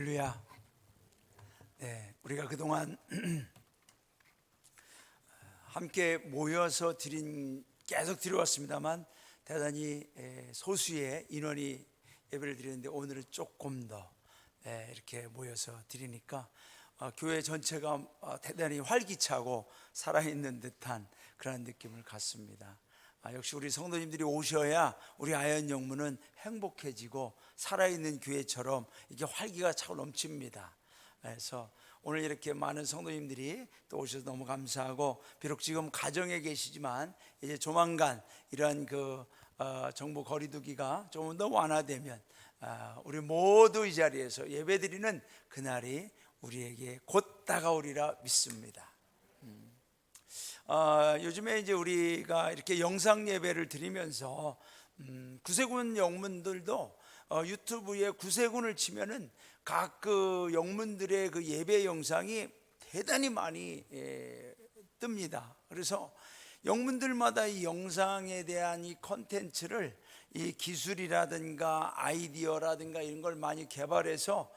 할렐루야. 네, 우리가 그동안 함께 모여서 계속 드려왔습니다만 대단히 소수의 인원이 예배를 드리는데 오늘은 조금 더 이렇게 모여서 드리니까 교회 전체가 대단히 활기차고 살아있는 듯한 그런 느낌을 갖습니다. 역시 우리 성도님들이 오셔야 우리 아현 영문은 행복해지고 살아있는 교회처럼 이게 활기가 차고 넘칩니다. 그래서 오늘 이렇게 많은 성도님들이 또 오셔서 너무 감사하고, 비록 지금 가정에 계시지만 이제 조만간 이러한 정부 거리두기가 조금 더 완화되면 우리 모두 이 자리에서 예배드리는 그날이 우리에게 곧 다가오리라 믿습니다. 요즘에 이제 우리가 이렇게 영상 예배를 드리면서 구세군 영문들도 유튜브에 구세군을 치면은 각 영문들의 예배 영상이 대단히 많이 뜹니다. 그래서 영문들마다 이 영상에 대한 이 컨텐츠를 이 기술이라든가 아이디어라든가 이런 걸 많이 개발해서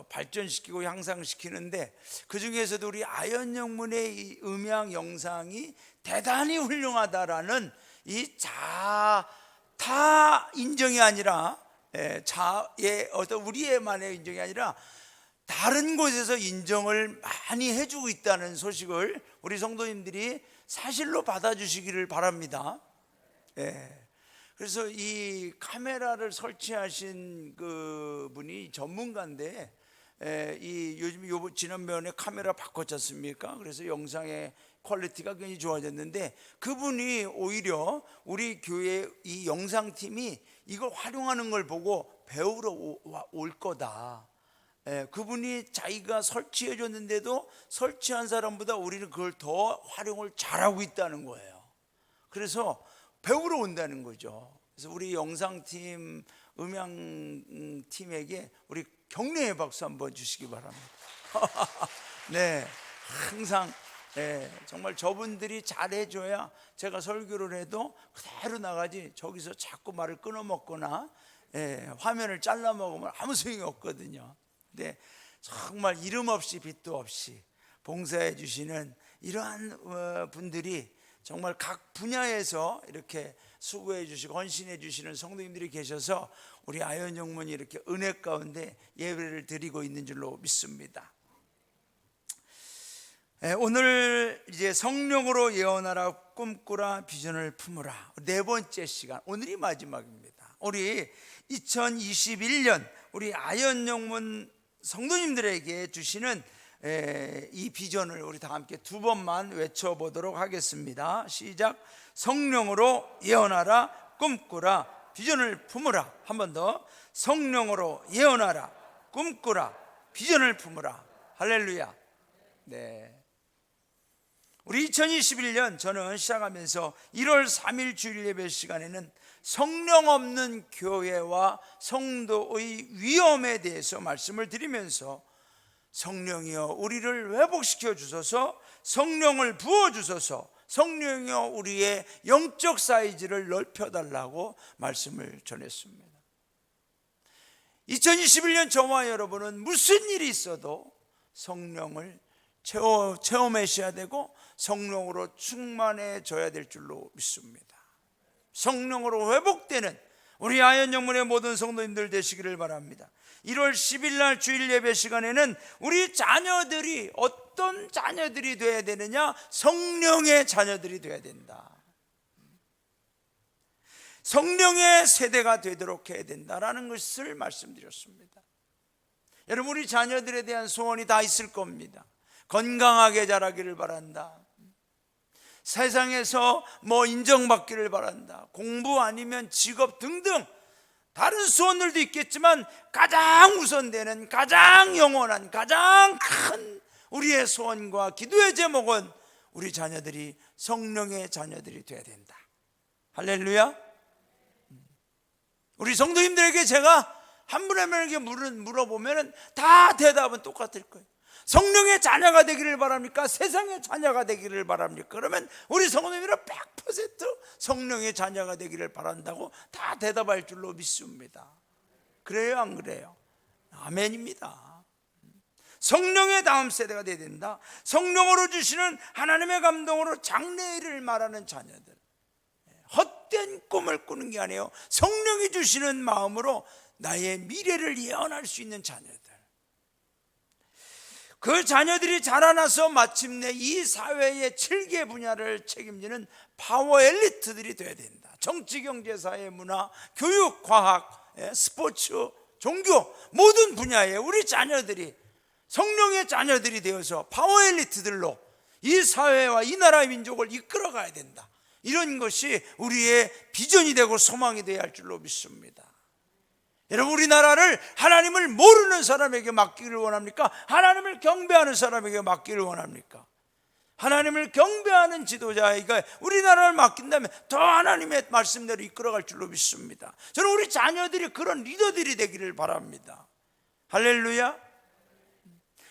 발전시키고 향상시키는데, 그 중에서도 우리 아현 영문의 이 음향 영상이 대단히 훌륭하다라는 이 타 인정이 아니라 어떤 우리의만의 인정이 아니라 다른 곳에서 인정을 많이 해주고 있다는 소식을 우리 성도님들이 사실로 받아주시기를 바랍니다. 그래서 이 카메라를 설치하신 그분이 전문가인데, 요즘 지난번에 카메라 바꿨지 않습니까? 그래서 영상의 퀄리티가 굉장히 좋아졌는데, 그분이 오히려 우리 교회 이 영상팀이 이걸 활용하는 걸 보고 배우러 올 거다. 그분이 자기가 설치해 줬는데도 설치한 사람보다 우리는 그걸 더 활용을 잘하고 있다는 거예요. 그래서 배우러 온다는 거죠. 그래서 우리 영상팀, 음향팀에게 우리 격려의 박수 한번 주시기 바랍니다. 네, 항상 정말 저분들이 잘해줘야 제가 설교를 해도 그대로 나가지, 저기서 자꾸 말을 끊어먹거나 화면을 잘라 먹으면 아무 소용이 없거든요. 근데 정말 이름 없이 빛도 없이 봉사해 주시는 이러한 분들이 정말 각 분야에서 이렇게 수고해 주시고 헌신해 주시는 성도님들이 계셔서 우리 아현 영문이 이렇게 은혜 가운데 예배를 드리고 있는 줄로 믿습니다. 오늘 이제 성령으로 예언하라, 꿈꾸라, 비전을 품으라, 네 번째 시간, 오늘이 마지막입니다. 우리 2021년 우리 아현 영문 성도님들에게 주시는 이 비전을 우리 다 함께 두 번만 외쳐보도록 하겠습니다. 시작. 성령으로 예언하라, 꿈꾸라, 비전을 품으라. 한 번 더. 성령으로 예언하라, 꿈꾸라, 비전을 품으라. 할렐루야. 네. 우리 2021년 저는 시작하면서 1월 3일 주일 예배 시간에는 성령 없는 교회와 성도의 위험에 대해서 말씀을 드리면서, 성령이여 우리를 회복시켜 주소서, 성령을 부어 주소서, 성령이여 우리의 영적 사이즈를 넓혀 달라고 말씀을 전했습니다. 2021년 저와 여러분은 무슨 일이 있어도 성령을 체험하셔야 되고 성령으로 충만해져야 될 줄로 믿습니다. 성령으로 회복되는 우리 아현 영문의 모든 성도님들 되시기를 바랍니다. 1월 10일 날 주일 예배 시간에는 우리 자녀들이 어떤 자녀들이 되어야 되느냐? 성령의 자녀들이 되어야 된다. 성령의 세대가 되도록 해야 된다라는 것을 말씀드렸습니다. 여러분, 우리 자녀들에 대한 소원이 다 있을 겁니다. 건강하게 자라기를 바란다. 세상에서 인정받기를 바란다. 공부 아니면 직업 등등 다른 소원들도 있겠지만 가장 우선되는, 가장 영원한, 가장 큰 우리의 소원과 기도의 제목은 우리 자녀들이 성령의 자녀들이 되어야 된다. 할렐루야. 우리 성도님들에게 제가 한 분 한 분에게 물어보면 다 대답은 똑같을 거예요. 성령의 자녀가 되기를 바랍니까? 세상의 자녀가 되기를 바랍니까? 그러면 우리 성도님들은 100% 성령의 자녀가 되기를 바란다고 다 대답할 줄로 믿습니다. 그래요, 안 그래요? 아멘입니다. 성령의 다음 세대가 되어야 된다. 성령으로 주시는 하나님의 감동으로 장래일을 말하는 자녀들, 헛된 꿈을 꾸는 게 아니에요. 성령이 주시는 마음으로 나의 미래를 예언할 수 있는 자녀들, 그 자녀들이 자라나서 마침내 이 사회의 7개 분야를 책임지는 파워 엘리트들이 되어야 된다. 정치, 경제, 사회, 문화, 교육, 과학, 스포츠, 종교 모든 분야에 우리 자녀들이 성령의 자녀들이 되어서 파워 엘리트들로 이 사회와 이 나라의 민족을 이끌어가야 된다. 이런 것이 우리의 비전이 되고 소망이 되어야 할 줄로 믿습니다. 여러분, 우리나라를 하나님을 모르는 사람에게 맡기를 원합니까? 하나님을 경배하는 사람에게 맡기를 원합니까? 하나님을 경배하는 지도자에게 우리나라를 맡긴다면 더 하나님의 말씀대로 이끌어갈 줄로 믿습니다. 저는 우리 자녀들이 그런 리더들이 되기를 바랍니다. 할렐루야.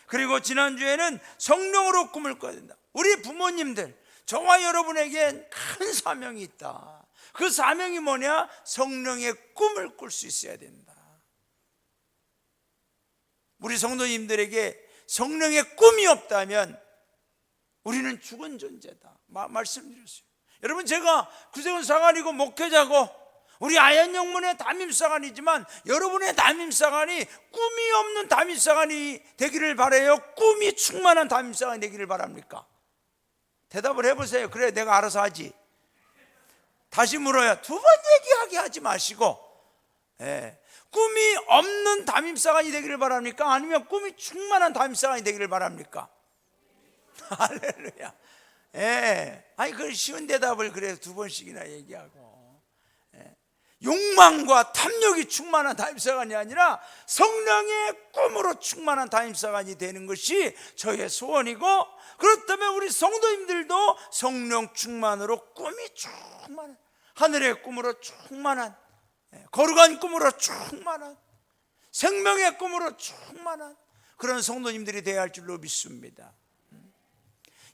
그리고 지난주에는 성령으로 꿈을 꿔야 된다. 우리 부모님들, 저와 여러분에겐 큰 사명이 있다. 그 사명이 뭐냐? 성령의 꿈을 꿀 수 있어야 된다. 우리 성도님들에게 성령의 꿈이 없다면 우리는 죽은 존재다. 말씀드렸어요. 여러분, 제가 구세군 사관이고 목회자고 우리 아현영문의 담임사관이지만 여러분의 담임사관이 꿈이 없는 담임사관이 되기를 바라요? 꿈이 충만한 담임사관이 되기를 바랍니까? 대답을 해보세요. 그래, 내가 알아서 하지. 다시 물어요. 두 번 얘기하게 하지 마시고, 꿈이 없는 담임사관이 되기를 바랍니까? 아니면 꿈이 충만한 담임사관이 되기를 바랍니까? 할렐루야. 아니, 그 쉬운 대답을 그래서 두 번씩이나 얘기하고, 욕망과 탐욕이 충만한 담임사관이 아니라 성령의 꿈으로 충만한 담임사관이 되는 것이 저의 소원이고, 그렇다면 우리 성도님들도 성령 충만으로 꿈이 충만한, 하늘의 꿈으로 충만한, 거룩한 꿈으로 충만한, 생명의 꿈으로 충만한 그런 성도님들이 되어야 할 줄로 믿습니다.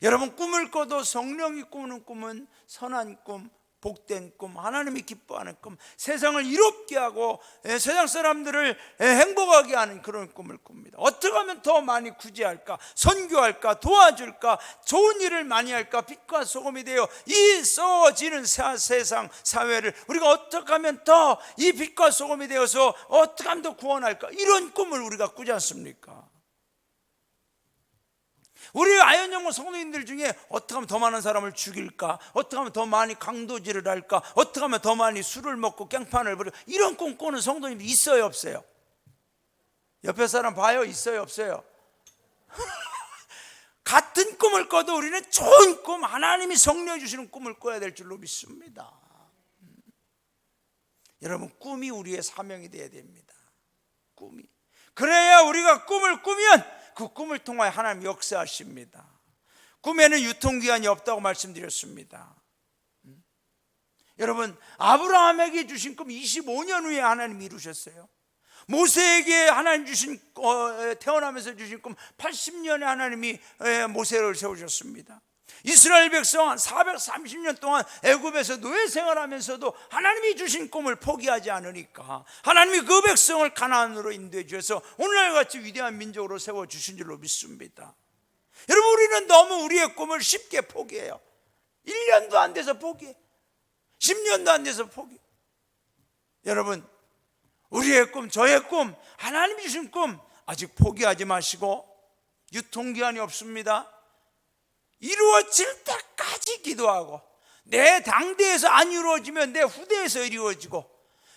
여러분, 꿈을 꿔도 성령이 꾸는 꿈은 선한 꿈, 복된 꿈, 하나님이 기뻐하는 꿈, 세상을 이롭게 하고 세상 사람들을 행복하게 하는 그런 꿈을 꿉니다. 어떻게 하면 더 많이 구제할까, 선교할까, 도와줄까, 좋은 일을 많이 할까, 빛과 소금이 되어 이 썩어지는 세상 사회를 우리가 어떻게 하면 더 이 빛과 소금이 되어서 어떻게 하면 더 구원할까, 이런 꿈을 우리가 꾸지 않습니까? 우리 아현영문 성도님들 중에 어떻게 하면 더 많은 사람을 죽일까, 어떻게 하면 더 많이 강도질을 할까, 어떻게 하면 더 많이 술을 먹고 깽판을 벌일까, 이런 꿈 꾸는 성도님들이 있어요, 없어요? 옆에 사람 봐요. 있어요, 없어요? 같은 꿈을 꿔도 우리는 좋은 꿈, 하나님이 성령해 주시는 꿈을 꿔야 될 줄로 믿습니다. 여러분, 꿈이 우리의 사명이 되어야 됩니다. 꿈이. 그래야 우리가 꿈을 꾸면 그 꿈을 통하여 하나님 역사하십니다. 꿈에는 유통기한이 없다고 말씀드렸습니다. 여러분, 아브라함에게 주신 꿈 25년 후에 하나님이 이루셨어요. 모세에게 하나님 주신 태어나면서 주신 꿈 80년에 하나님이 모세를 세우셨습니다. 이스라엘 백성 430년 동안 애굽에서 노예 생활하면서도 하나님이 주신 꿈을 포기하지 않으니까 하나님이 그 백성을 가나안으로 인도해 주셔서 오늘날같이 위대한 민족으로 세워주신 줄로 믿습니다. 여러분, 우리는 너무 우리의 꿈을 쉽게 포기해요. 1년도 안 돼서 포기해, 10년도 안 돼서 포기. 여러분, 우리의 꿈, 저의 꿈, 하나님이 주신 꿈 아직 포기하지 마시고, 유통기한이 없습니다. 이루어질 때까지 기도하고, 내 당대에서 안 이루어지면 내 후대에서 이루어지고,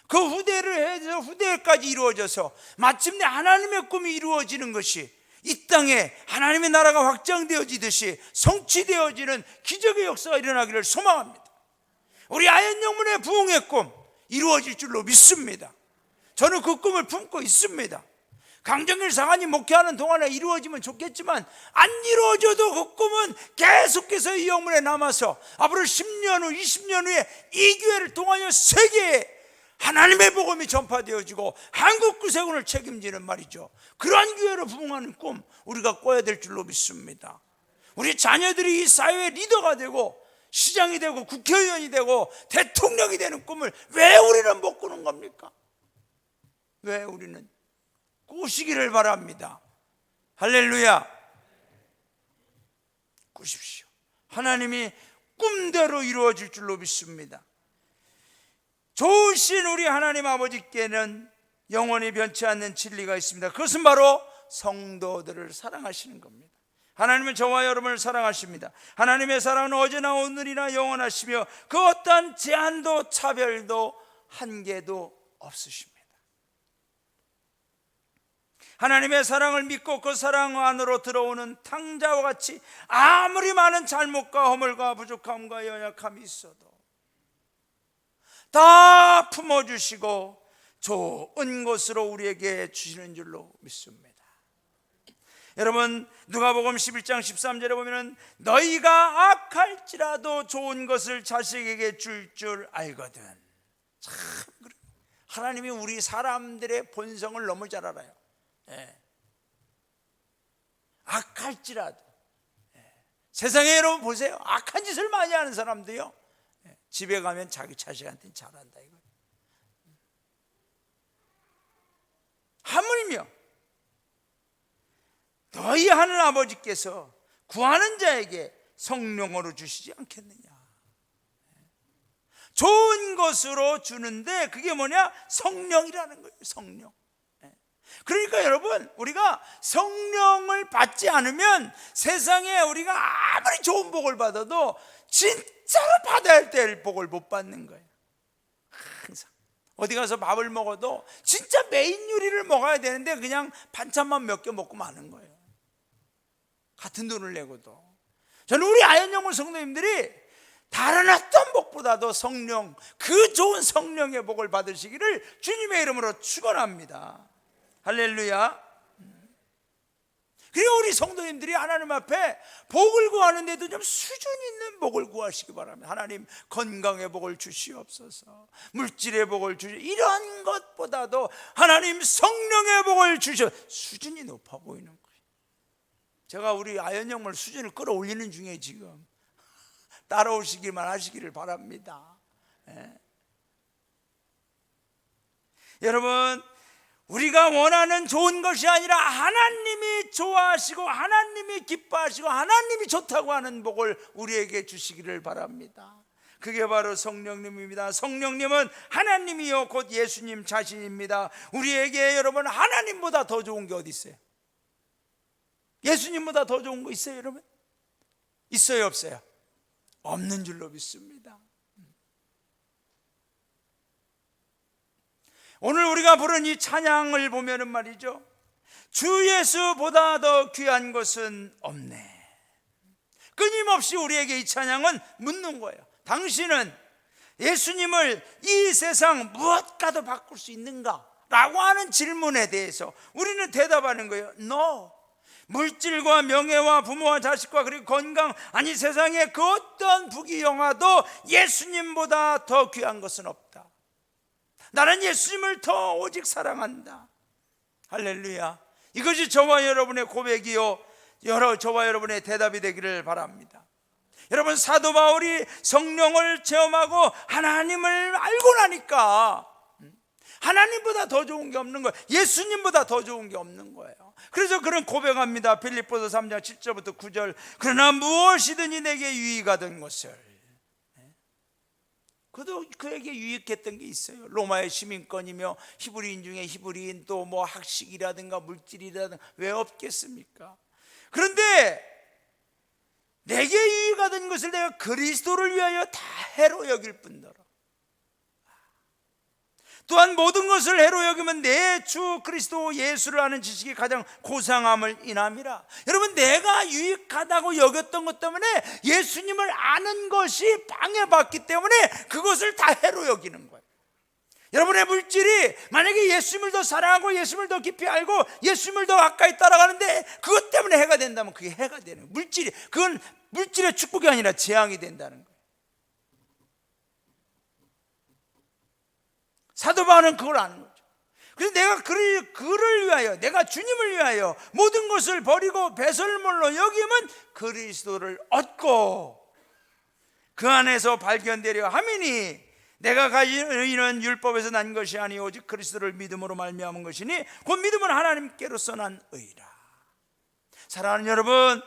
그 후대를 해서 후대까지 이루어져서 마침내 하나님의 꿈이 이루어지는 것이 이 땅에 하나님의 나라가 확장되어지듯이 성취되어지는 기적의 역사가 일어나기를 소망합니다. 우리 아현영문의 부흥의 꿈 이루어질 줄로 믿습니다. 저는 그 꿈을 품고 있습니다. 강정길 사관이 목회하는 동안에 이루어지면 좋겠지만 안 이루어져도 그 꿈은 계속해서 이 영문에 남아서 앞으로 10년 후, 20년 후에 이 교회를 통하여 세계에 하나님의 복음이 전파되어지고 한국 구세군을 책임지는 말이죠. 그러한 교회로 부흥하는 꿈 우리가 꿔야 될 줄로 믿습니다. 우리 자녀들이 이 사회의 리더가 되고 시장이 되고 국회의원이 되고 대통령이 되는 꿈을 왜 우리는 못 꾸는 겁니까? 왜 우리는 꾸시기를 바랍니다. 할렐루야. 꾸십시오. 하나님이 꿈대로 이루어질 줄로 믿습니다. 좋으신 우리 하나님 아버지께는 영원히 변치 않는 진리가 있습니다. 그것은 바로 성도들을 사랑하시는 겁니다. 하나님은 저와 여러분을 사랑하십니다. 하나님의 사랑은 어제나 오늘이나 영원하시며 그 어떠한 제한도 차별도 한계도 없으십니다. 하나님의 사랑을 믿고 그 사랑 안으로 들어오는 탕자와 같이 아무리 많은 잘못과 허물과 부족함과 연약함이 있어도 다 품어주시고 좋은 것으로 우리에게 주시는 줄로 믿습니다. 여러분, 누가복음 11장 13절에 보면 너희가 악할지라도 좋은 것을 자식에게 줄 알거든. 참, 하나님이 우리 사람들의 본성을 너무 잘 알아요. 악할지라도. 세상에 여러분 보세요. 악한 짓을 많이 하는 사람도요, 집에 가면 자기 자식한테는 잘한다 이거. 하물며 너희 하늘 아버지께서 구하는 자에게 성령으로 주시지 않겠느냐. 좋은 것으로 주는데 그게 뭐냐? 성령이라는 거예요. 성령. 그러니까 여러분, 우리가 성령을 받지 않으면 세상에 우리가 아무리 좋은 복을 받아도 진짜로 받아야 될 복을 못 받는 거예요. 항상 어디 가서 밥을 먹어도 진짜 메인 요리를 먹어야 되는데 그냥 반찬만 몇 개 먹고 마는 거예요. 같은 돈을 내고도. 저는 우리 아현영물 성도님들이 다른 어떤 복보다도 성령, 그 좋은 성령의 복을 받으시기를 주님의 이름으로 축원합니다. 할렐루야. 그리고 우리 성도님들이 하나님 앞에 복을 구하는데도 좀 수준 있는 복을 구하시기 바랍니다. 하나님, 건강의 복을 주시옵소서, 물질의 복을 주시옵소서. 이런 것보다도 하나님 성령의 복을 주시옵소서. 수준이 높아 보이는 거예요. 제가 우리 아현영물 수준을 끌어올리는 중에 지금 따라오시기만 하시기를 바랍니다. 여러분, 우리가 원하는 좋은 것이 아니라 하나님이 좋아하시고 하나님이 기뻐하시고 하나님이 좋다고 하는 복을 우리에게 주시기를 바랍니다. 그게 바로 성령님입니다. 성령님은 하나님이요 곧 예수님 자신입니다. 우리에게 여러분, 하나님보다 더 좋은 게 어디 있어요? 예수님보다 더 좋은 거 있어요 여러분? 있어요 없어요? 없는 줄로 믿습니다. 오늘 우리가 부른 이 찬양을 보면은 말이죠, 주 예수보다 더 귀한 것은 없네. 끊임없이 우리에게 이 찬양은 묻는 거예요. 당신은 예수님을 이 세상 무엇과도 바꿀 수 있는가? 라고 하는 질문에 대해서 우리는 대답하는 거예요. No. 물질과 명예와 부모와 자식과 그리고 건강, 아니 세상에 그 어떤 부귀영화도 예수님보다 더 귀한 것은 없다. 나는 예수님을 더 오직 사랑한다. 할렐루야. 이것이 저와 여러분의 고백이요, 저와 여러분의 대답이 되기를 바랍니다. 여러분, 사도 바울이 성령을 체험하고 하나님을 알고 나니까 하나님보다 더 좋은 게 없는 거예요. 예수님보다 더 좋은 게 없는 거예요. 그래서 그런 고백합니다. 빌립보서 3장 7절부터 9절. 그러나 무엇이든지 내게 유익하던 것을. 그도 그에게 유익했던 게 있어요. 로마의 시민권이며 히브리인 중에 히브리인, 또 뭐 학식이라든가 물질이라든가 왜 없겠습니까? 그런데 내게 유익하던 것을 내가 그리스도를 위하여 다 해로 여길 뿐더러, 또한 모든 것을 해로 여기면 내 주 그리스도 예수를 아는 지식이 가장 고상함을 인함이라. 여러분, 내가 유익하다고 여겼던 것 때문에 예수님을 아는 것이 방해받기 때문에 그것을 다 해로 여기는 거예요. 여러분의 물질이 만약에 예수님을 더 사랑하고 예수님을 더 깊이 알고 예수님을 더 가까이 따라가는데 그것 때문에 해가 된다면 그게 해가 되는 거예요. 그건 물질의 축복이 아니라 재앙이 된다는 거예요. 사도 바울은 그걸 아는 거죠. 그래서 내가 그를 위하여, 내가 주님을 위하여 모든 것을 버리고 배설물로 여기면 그리스도를 얻고 그 안에서 발견되려 함이니 내가 가진 의는 율법에서 난 것이 아니 오직 그리스도를 믿음으로 말미암은 것이니 곧 믿음은 하나님께로서 난 의라. 사랑하는 여러분,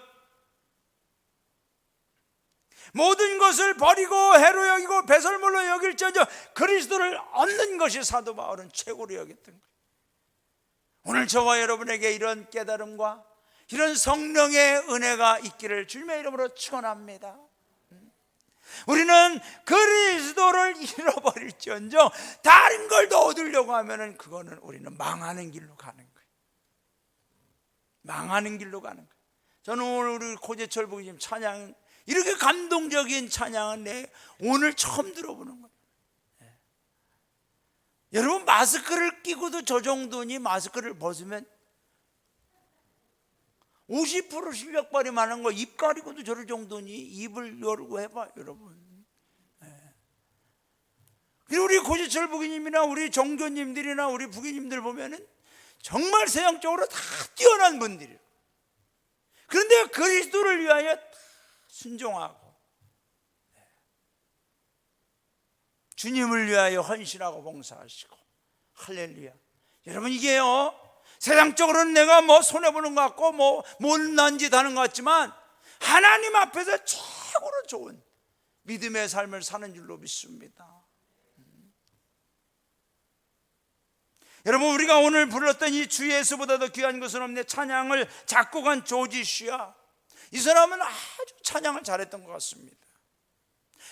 모든 것을 버리고 해로 여기고 배설물로 여길지어정 그리스도를 얻는 것이 사도 바울은 최고로 여겼던 거예요. 오늘 저와 여러분에게 이런 깨달음과 이런 성령의 은혜가 있기를 주님의 이름으로 축원합니다. 우리는 그리스도를 잃어버릴지언정 다른 걸 더 얻으려고 하면은 그거는 우리는 망하는 길로 가는 거예요. 망하는 길로 가는 거예요. 저는 오늘 우리 고재철 부교님 찬양, 이렇게 감동적인 찬양은 내 오늘 처음 들어보는 거예요. 여러분, 마스크를 끼고도 저 정도니 마스크를 벗으면 50% 실력 발휘하는 거, 입 가리고도 저럴 정도니 입을 열고 해봐 여러분. 우리 고지철 부기님이나 우리 정교님들이나 우리 부기님들 보면은 정말 세상적으로 다 뛰어난 분들이에요. 그런데 그리스도를 위하여 순종하고 주님을 위하여 헌신하고 봉사하시고, 할렐루야. 여러분, 이게요, 세상적으로는 내가 뭐 손해보는 것 같고 뭐 못난 짓 하는 것 같지만 하나님 앞에서 최고로 좋은 믿음의 삶을 사는 줄로 믿습니다. 여러분, 우리가 오늘 불렀던 이 주 예수보다 더 귀한 것은 없네 찬양을 작곡한 조지 시야, 이 사람은 아주 찬양을 잘했던 것 같습니다.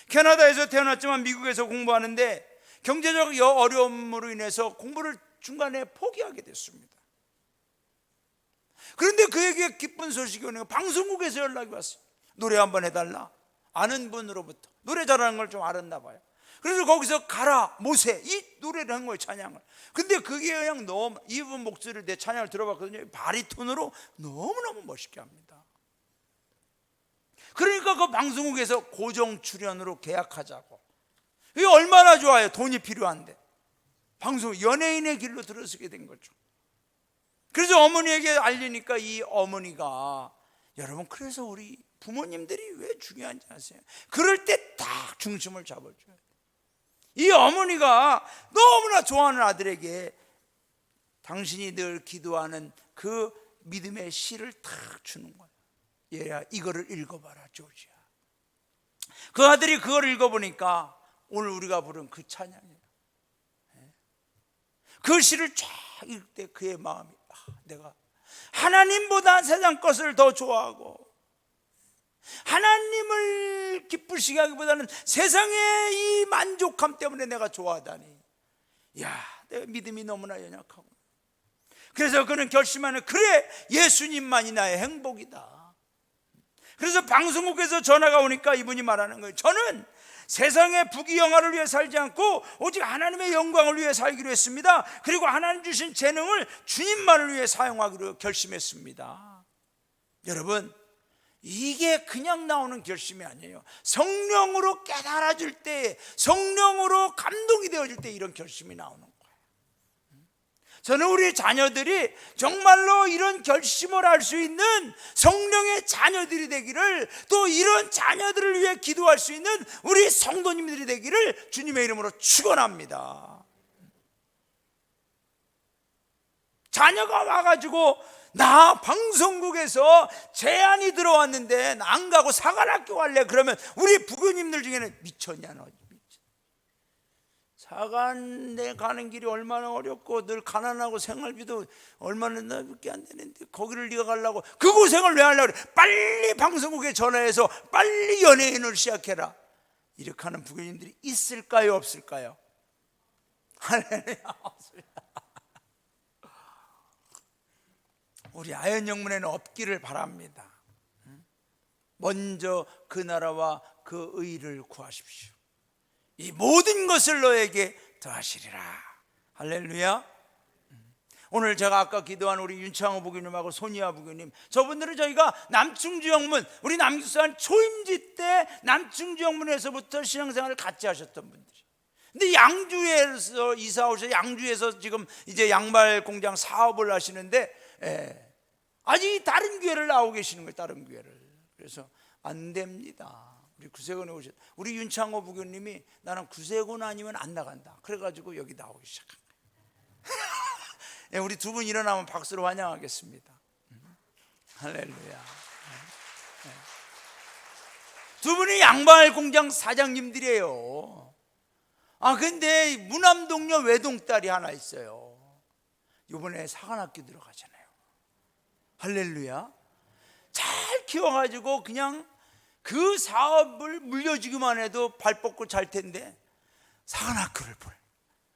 캐나다에서 태어났지만 미국에서 공부하는데 경제적 어려움으로 인해서 공부를 중간에 포기하게 됐습니다. 그런데 그에게 기쁜 소식이 오네요. 방송국에서 연락이 왔어요. 노래 한번 해달라. 아는 분으로부터 노래 잘하는 걸 좀 알았나 봐요. 그래서 거기서 가라 모세, 이 노래를 한 거예요, 찬양을. 근데 그게 그냥 너무, 이분 목소리를 내 찬양을 들어봤거든요. 바리톤으로 너무너무 멋있게 합니다. 그러니까 그 방송국에서 고정 출연으로 계약하자고. 이게 얼마나 좋아요. 돈이 필요한데 방송 연예인의 길로 들어서게 된 거죠. 그래서 어머니에게 알리니까 이 어머니가, 여러분, 그래서 우리 부모님들이 왜 중요한지 아세요? 그럴 때 딱 중심을 잡아줘요. 이 어머니가 너무나 좋아하는 아들에게 당신이 늘 기도하는 그 믿음의 시를 탁 주는 거예요. 얘야, 이거를 읽어봐라, 조지야. 그 아들이 그걸 읽어보니까 오늘 우리가 부른 그 찬양이에요. 그 시를 쫙 읽을 때 그의 마음이, 내가 하나님보다 세상 것을 더 좋아하고 하나님을 기쁘시게 하기보다는 세상의 이 만족함 때문에 내가 좋아하다니, 내 믿음이 너무나 연약하고. 그래서 그는 결심하는, 그래, 예수님만이 나의 행복이다. 그래서 방송국에서 전화가 오니까 이분이 말하는 거예요. 저는 세상의 부귀영화를 위해 살지 않고 오직 하나님의 영광을 위해 살기로 했습니다. 그리고 하나님 주신 재능을 주님만을 위해 사용하기로 결심했습니다. 여러분, 이게 그냥 나오는 결심이 아니에요. 성령으로 깨달아질 때, 성령으로 감동이 되어질 때 이런 결심이 나오는 거예요. 저는 우리 자녀들이 정말로 이런 결심을 할 수 있는 성령의 자녀들이 되기를, 또 이런 자녀들을 위해 기도할 수 있는 우리 성도님들이 되기를 주님의 이름으로 축원합니다. 자녀가 와가지고, 나 방송국에서 제안이 들어왔는데 안 가고 사관학교 갈래. 그러면 우리 부교님들 중에는, 미쳤냐 너, 사관대 가는 길이 얼마나 어렵고 늘 가난하고 생활비도 얼마나 나밖에 안 되는데 거기를 네가 가려고, 그 고생을 왜 하려고 그래. 빨리 방송국에 전화해서 빨리 연예인을 시작해라. 이렇게 하는 부교님들이 있을까요, 없을까요? 할렐루야. 우리 아현영문에는 없기를 바랍니다. 먼저 그 나라와 그 의를 구하십시오. 이 모든 것을 너에게 더하시리라. 할렐루야. 오늘 제가 아까 기도한 우리 윤창호 부교님하고 손희아 부교님, 저분들은 저희가 남충주영문, 우리 남기수산 초임지 때 남충주영문에서부터 신앙생활을 같이 하셨던 분들이. 근데 양주에서 이사 오셔서 양주에서 지금 이제 양말 공장 사업을 하시는데, 아직 다른 교회를 나오고 계시는 거예요. 다른 교회를. 그래서 안 됩니다. 우리 구세군에 오셨. 우리 윤창호 부교님이 나는 구세군 아니면 안 나간다. 그래가지고 여기 나오기 시작한 거예요. 예, 우리 두 분 일어나면 박수로 환영하겠습니다. 할렐루야. 두 분이 양발 공장 사장님들이에요. 근데 무남동녀 외동딸이 하나 있어요. 이번에 사관학교 들어가잖아요. 할렐루야. 잘 키워가지고 그냥 그 사업을 물려주기만 해도 발 뻗고 잘 텐데 사관학교를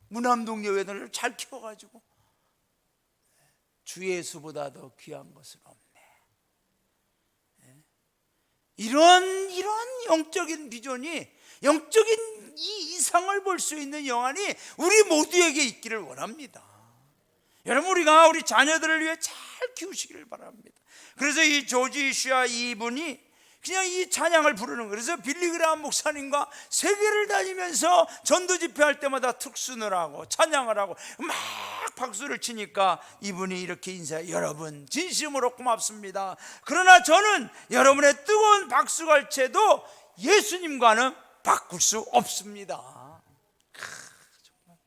무남동녀 외동딸을 잘 키워가지고 주 예수보다 더 귀한 것은 없네. 이런 영적인 비전이, 영적인 이 이상을 볼 수 있는 영안이 우리 모두에게 있기를 원합니다. 여러분, 우리가 우리 자녀들을 위해 잘 키우시기를 바랍니다. 그래서 이 조지 슈아 이분이 그냥 이 찬양을 부르는 거예요. 그래서 빌리그라함 목사님과 세계를 다니면서 전도 집회할 때마다 특순을 하고 찬양을 하고 막 박수를 치니까 이분이 이렇게 인사해요. 여러분, 진심으로 고맙습니다. 그러나 저는 여러분의 뜨거운 박수갈채도 예수님과는 바꿀 수 없습니다. 정말.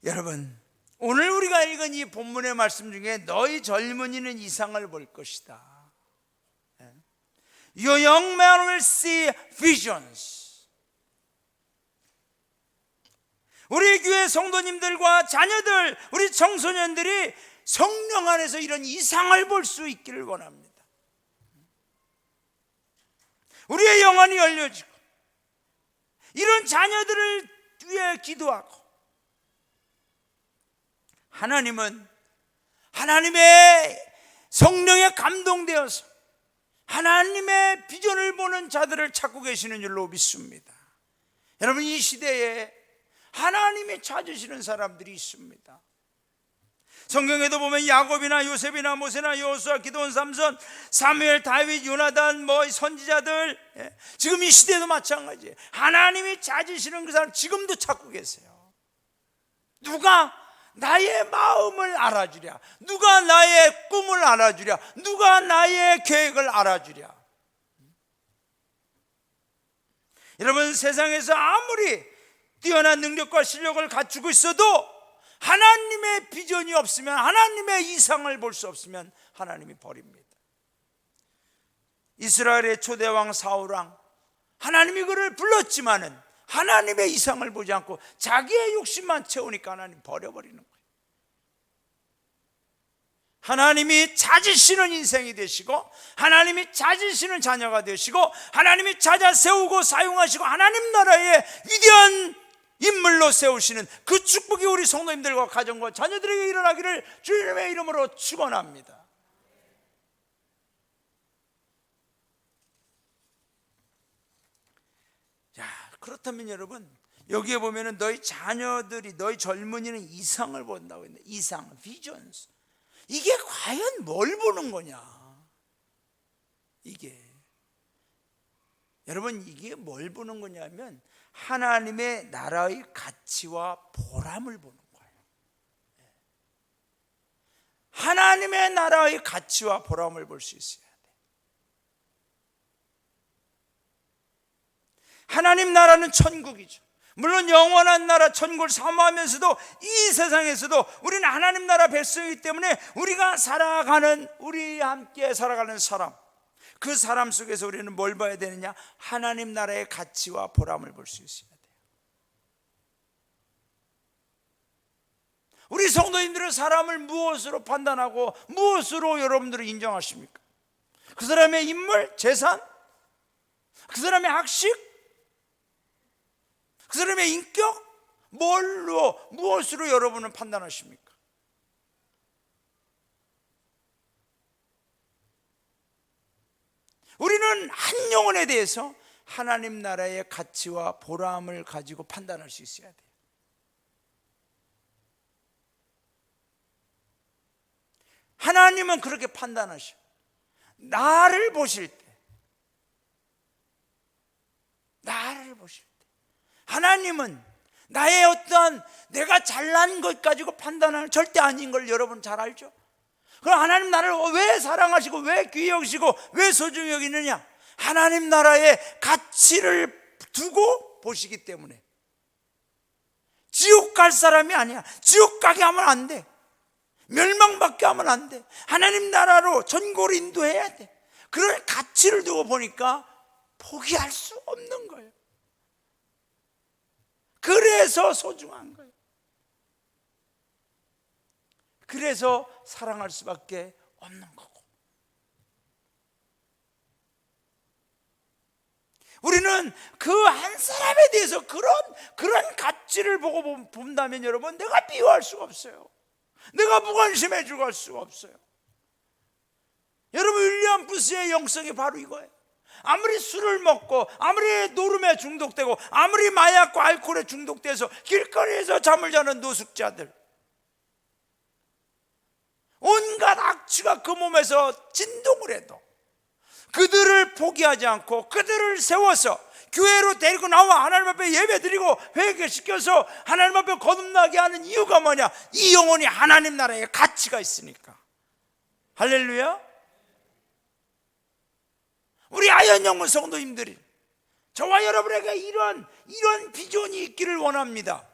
여러분, 오늘 우리가 읽은 이 본문의 말씀 중에 너희 젊은이는 이상을 볼 것이다. Your young man will see visions. 우리 교회 성도님들과 자녀들, 우리 청소년들이 성령 안에서 이런 이상을 볼 수 있기를 원합니다. 우리의 영혼이 열려지고 이런 자녀들을 위해 기도하고, 하나님은 하나님의 성령에 감동되어서 하나님의 비전을 보는 자들을 찾고 계시는 줄로 믿습니다. 여러분, 이 시대에 하나님이 찾으시는 사람들이 있습니다. 성경에도 보면 야곱이나 요셉이나 모세나 여호수아, 기드온, 삼손, 사무엘, 다윗, 요나단, 선지자들, 지금 이 시대도 마찬가지예요. 하나님이 찾으시는 그 사람 지금도 찾고 계세요. 누가 나의 마음을 알아주랴, 누가 나의 꿈을 알아주랴, 누가 나의 계획을 알아주랴. 여러분, 세상에서 아무리 뛰어난 능력과 실력을 갖추고 있어도 하나님의 비전이 없으면, 하나님의 이상을 볼 수 없으면 하나님이 버립니다. 이스라엘의 초대왕 사울왕, 하나님이 그를 불렀지만은 하나님의 이상을 보지 않고 자기의 욕심만 채우니까 하나님 버려버리는 거예요. 하나님이 찾으시는 인생이 되시고, 하나님이 찾으시는 자녀가 되시고, 하나님이 찾아 세우고 사용하시고 하나님 나라의 위대한 인물로 세우시는 그 축복이 우리 성도님들과 가정과 자녀들에게 일어나기를 주님의 이름으로 축원합니다. 그렇다면 여러분, 여기에 보면은 너희 자녀들이, 너희 젊은이는 이상을 본다고 했는데, 이상, 비전스, 이게 과연 뭘 보는 거냐? 여러분, 이게 뭘 보는 거냐면 하나님의 나라의 가치와 보람을 보는 거예요. 하나님의 나라의 가치와 보람을 볼 수 있어요. 하나님 나라는 천국이죠. 물론 영원한 나라 천국을 사모하면서도 이 세상에서도 우리는 하나님 나라 백성이기 때문에 우리가 살아가는, 우리 함께 살아가는 사람, 그 사람 속에서 우리는 뭘 봐야 되느냐? 하나님 나라의 가치와 보람을 볼 수 있어야 돼요. 우리 성도님들은 사람을 무엇으로 판단하고 무엇으로 여러분들을 인정하십니까? 그 사람의 인물, 재산, 그 사람의 학식, 그 사람의 인격, 무엇으로 여러분은 판단하십니까? 우리는 한 영혼에 대해서 하나님 나라의 가치와 보람을 가지고 판단할 수 있어야 돼요. 하나님은 그렇게 판단하셔. 나를 보실 때, 하나님은 나의 어떤 내가 잘난 것 가지고 판단하는, 절대 아닌 걸 여러분 잘 알죠? 그럼 하나님 나를 왜 사랑하시고 왜 귀히 여기시고 왜 소중히 여기느냐? 하나님 나라의 가치를 두고 보시기 때문에 지옥 갈 사람이 아니야. 지옥 가게 하면 안 돼. 멸망받게 하면 안 돼. 하나님 나라로 전골 인도해야 돼. 그런 가치를 두고 보니까 포기할 수 없는 거예요. 그래서 소중한 거예요. 그래서 사랑할 수밖에 없는 거고. 우리는 그 한 사람에 대해서 그런 가치를 보고 본다면 여러분, 내가 비유할 수가 없어요. 내가 무관심해 주고 할 수가 없어요. 여러분, 윌리엄 부스의 영성이 바로 이거예요. 아무리 술을 먹고 아무리 노름에 중독되고 아무리 마약과 알코올에 중독돼서 길거리에서 잠을 자는 노숙자들, 온갖 악취가 그 몸에서 진동을 해도 그들을 포기하지 않고 그들을 세워서 교회로 데리고 나와 하나님 앞에 예배드리고 회개시켜서 하나님 앞에 거듭나게 하는 이유가 뭐냐? 이 영혼이 하나님 나라에 가치가 있으니까. 할렐루야. 우리 아현영문 성도님들이, 저와 여러분에게 이런 비전이 있기를 원합니다.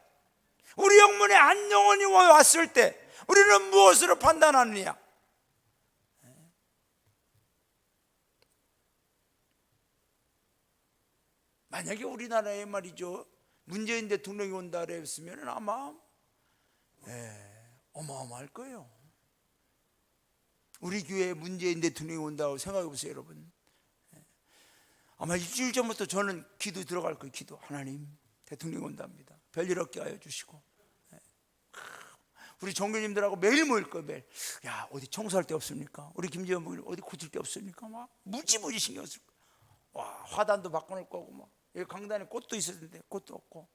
우리 영문에 한 영혼이 왔을 때 우리는 무엇으로 판단하느냐? 만약에 우리나라에 말이죠, 문재인 대통령이 온다 그랬으면 아마 어마어마할 거예요. 우리 교회에 문재인 대통령이 온다고 생각해 보세요, 여러분. 아마 일주일 전부터 저는 기도 들어갈 거예요. 기도. 하나님, 대통령이 온답니다. 별일 없게 하여 주시고. 우리 종교님들하고 매일 모일 거예요. 매일. 야, 어디 청소할 데 없습니까? 우리 김재현 목사님 어디 고칠 데 없습니까? 막 무지무지 신경 쓸 거예요. 와, 화단도 바꿔놓을 거고, 막 여기 강단에 꽃도 있었는데 꽃도 없고.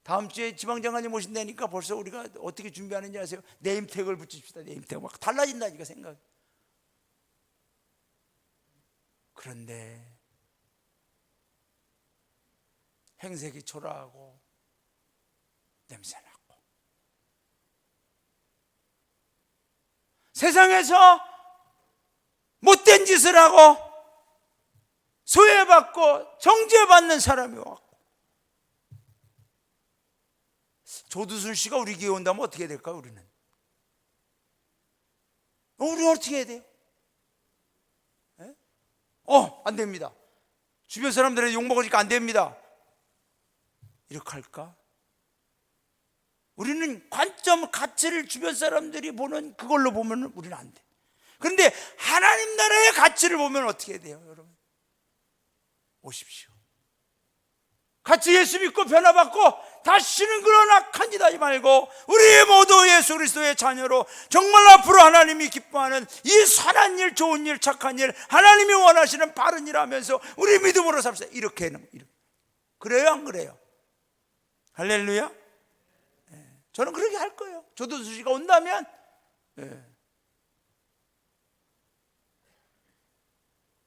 다음 주에 지방장관님 오신다니까 벌써 우리가 어떻게 준비하는지 아세요? 네임택을 붙입시다. 네임택. 막 달라진다니까 생각. 그런데 행색이 초라하고 냄새나고 세상에서 못된 짓을 하고 소외받고 정죄받는 사람이 왔고, 조두순 씨가 우리 교회 온다면 어떻게 될까요? 우리는 어떻게 해야 돼요? 안 됩니다. 주변 사람들은 욕먹으니까 안 됩니다. 이렇게 할까? 우리는 관점, 가치를 주변 사람들이 보는 그걸로 보면 우리는 안 돼. 그런데 하나님 나라의 가치를 보면 어떻게 돼요, 여러분? 오십시오. 같이 예수 믿고 변화받고 다시는 그런 악한 짓 하지 말고 우리 모두 예수 그리스도의 자녀로 정말 앞으로 하나님이 기뻐하는 이 선한 일, 좋은 일, 착한 일, 하나님이 원하시는 바른 일 하면서 우리 믿음으로 삽시다. 이렇게는. 그래요, 안 그래요? 할렐루야. 저는 그렇게 할 거예요. 조두순 씨가 온다면.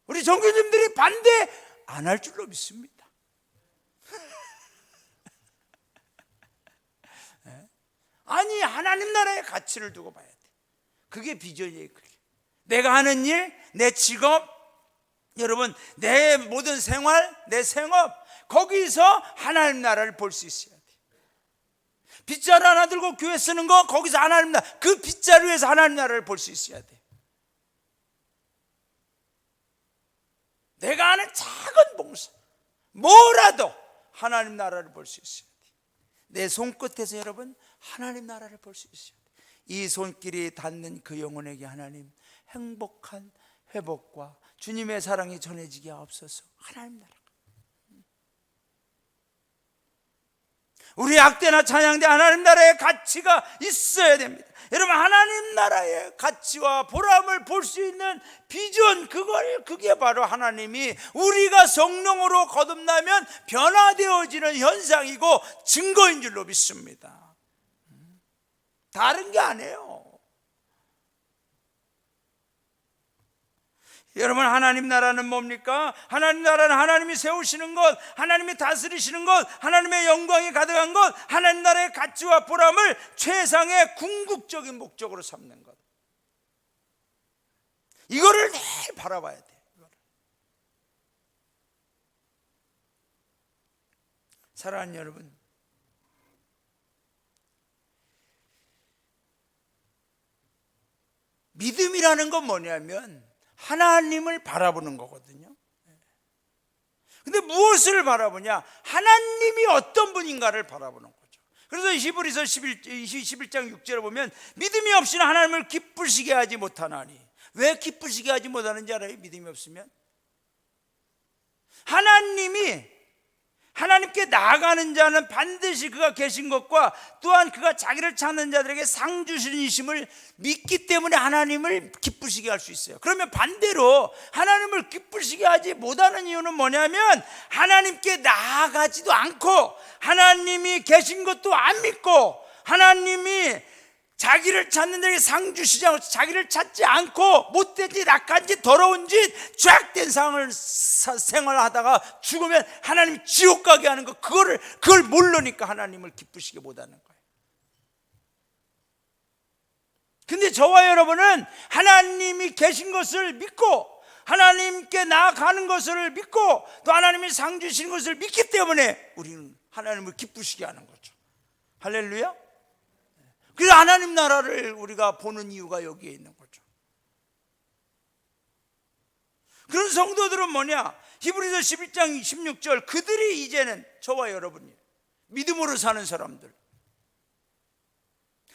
우리 종교님들이 반대 안 할 줄로 믿습니다. 아니, 하나님 나라의 가치를 두고 봐야 돼. 그게 비전이에요. 그게. 내가 하는 일, 내 직업, 여러분, 내 모든 생활, 내 생업, 거기서 하나님 나라를 볼 수 있어야 돼. 빗자루 하나 들고 교회 쓰는 거, 거기서 하나님 나라, 그 빗자루에서 하나님 나라를 볼 수 있어야 돼. 내가 하는 작은 봉사, 뭐라도 하나님 나라를 볼 수 있어야 돼. 내 손끝에서 여러분, 하나님 나라를 볼 수 있어요. 이 손길이 닿는 그 영혼에게 하나님 행복한 회복과 주님의 사랑이 전해지게 하옵소서. 하나님 나라. 우리 악대나 찬양대 하나님 나라의 가치가 있어야 됩니다. 여러분, 하나님 나라의 가치와 보람을 볼 수 있는 비전, 그게 바로 하나님이 우리가 성령으로 거듭나면 변화되어지는 현상이고 증거인 줄로 믿습니다. 다른 게 아니에요. 여러분, 하나님 나라는 뭡니까? 하나님 나라는 하나님이 세우시는 것, 하나님이 다스리시는 것, 하나님의 영광이 가득한 것, 하나님 나라의 가치와 보람을 최상의 궁극적인 목적으로 삼는 것. 이거를 늘 바라봐야 돼. 사랑하는 여러분, 믿음이라는 건 뭐냐면 하나님을 바라보는 거거든요. 근데 무엇을 바라보냐? 하나님이 어떤 분인가를 바라보는 거죠. 그래서 히브리서 11장 6절에 보면 믿음이 없이는 하나님을 기쁘시게 하지 못하나니. 왜 기쁘시게 하지 못하는지 알아요? 믿음이 없으면 하나님께 나아가는 자는 반드시 그가 계신 것과 또한 그가 자기를 찾는 자들에게 상 주시는 이심을 믿기 때문에 하나님을 기쁘시게 할 수 있어요. 그러면 반대로 하나님을 기쁘시게 하지 못하는 이유는 뭐냐면 하나님께 나아가지도 않고 하나님이 계신 것도 안 믿고 하나님이 자기를 찾는 자에게 상 주시지 않고 자기를 찾지 않고 못된 짓, 악한 짓, 더러운 짓, 죄악된 생활하다가 죽으면 하나님 지옥 가게 하는 거, 그걸 모르니까 하나님을 기쁘시게 못하는 거예요. 근데 저와 여러분은 하나님이 계신 것을 믿고 하나님께 나아가는 것을 믿고 또 하나님이 상 주시는 것을 믿기 때문에 우리는 하나님을 기쁘시게 하는 거죠. 할렐루야. 그래서 하나님 나라를 우리가 보는 이유가 여기에 있는 거죠. 그런 성도들은 뭐냐? 히브리서 11장 16절, 그들이 이제는 저와 여러분이 믿음으로 사는 사람들,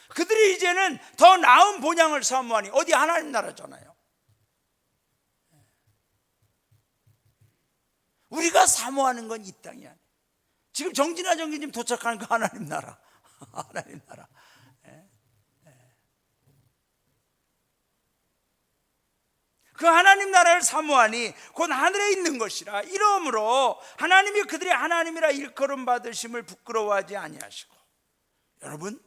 그들이 이제는 더 나은 본향을 사모하니, 어디 하나님 나라잖아요. 우리가 사모하는 건 이 땅이 아니에요. 지금 정진아 정기님 도착하는 거 하나님 나라. 하나님 나라. 그 하나님 나라를 사모하니 곧 하늘에 있는 것이라. 이러므로 하나님이 그들이 하나님이라 일컬음 받으심을 부끄러워하지 아니하시고. 여러분,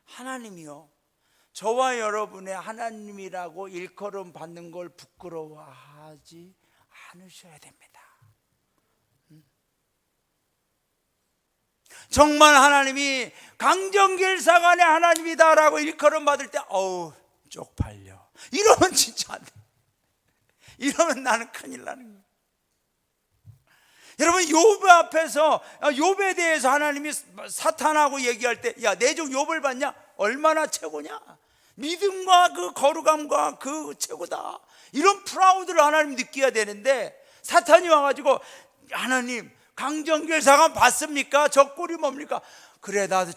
하나님이요, 저와 여러분의 하나님이라고 일컬음 받는 걸 부끄러워하지 않으셔야 됩니다. 정말 하나님이 강정길사관의 하나님이다라고 일컬음 받을 때 어우 쪽팔려, 이러면 진짜 안 돼. 이러면 나는 큰일 나는 거예요. 여러분, 욥 앞에서 욥에 대해서 하나님이 사탄하고 얘기할 때, 야, 내 종 욥을 봤냐? 얼마나 최고냐? 믿음과 그 거룩함과 그 최고다. 이런 프라우드를 하나님 느껴야 되는데, 사탄이 와가지고 하나님 강정길사관 봤습니까? 저 꼴이 뭡니까? 그래, 나도